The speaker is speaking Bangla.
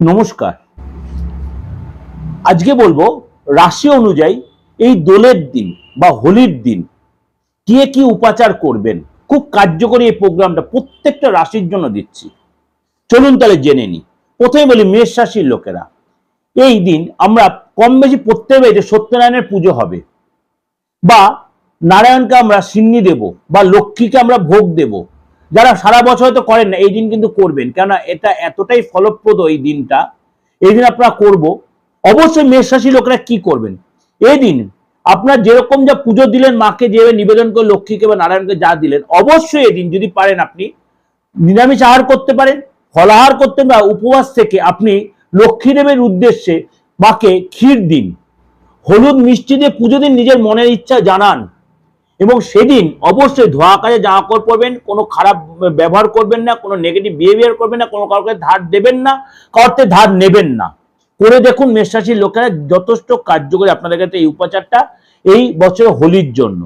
নমস্কার। আজকে বলবো রাশি অনুযায়ী এই দোলের দিন বা হোলির দিন কি কি উপাচার করবেন। খুব কার্যকরী এই প্রোগ্রামটা প্রত্যেকটা রাশির জন্য দিচ্ছি। চলুন তাহলে জেনে নিই। প্রথমে বলি মেষ রাশির লোকেরা, এই দিন আমরা কম বেশি প্রত্যেক বাড়িতে সত্যনারায়ণের পুজো হবে, বা নারায়ণকে আমরা সিন্নি দেব, বা লক্ষ্মীকে আমরা ভোগ দেব। যারা সারা বছর হয়তো করেন না, এই দিন কিন্তু করবেন, কেননা এটা এতটাই ফলপ্রদ এই দিনটা। এই দিন আপনারা করব। অবশ্যই মেষ রাশির লোকেরা কি করবেন এই দিন, আপনার যেরকম যা পুজো দিলেন, মাকে যেভাবে নিবেদন করে, লক্ষ্মীকে বা নারায়ণকে যা দিলেন, অবশ্যই এই দিন যদি পারেন আপনি নিরামিষ আহার করতে পারেন, ফলাহার করতে, বা উপবাস থেকে আপনি লক্ষ্মী দেবের উদ্দেশ্যে মাকে ক্ষীর দিন, হলুদ মিষ্টি দিয়ে পুজো দিন, নিজের মনের ইচ্ছা জানান। এবং সেদিন অবশ্যই ধোয়া কাজে জামা কাপড় পরবেন, কোনো খারাপ ব্যবহার করবেন না, কোনো নেগেটিভ বিহেভিয়ার করবেন না, কোনো কাউকে ধার দেবেন না, কাউকে ধার নেবেন না। করে দেখুন মেষ রাশির লোকেরা, যথেষ্ট কার্যকরী আপনাদের কাছে এই উপাচারটা এই বছর হোলির জন্য।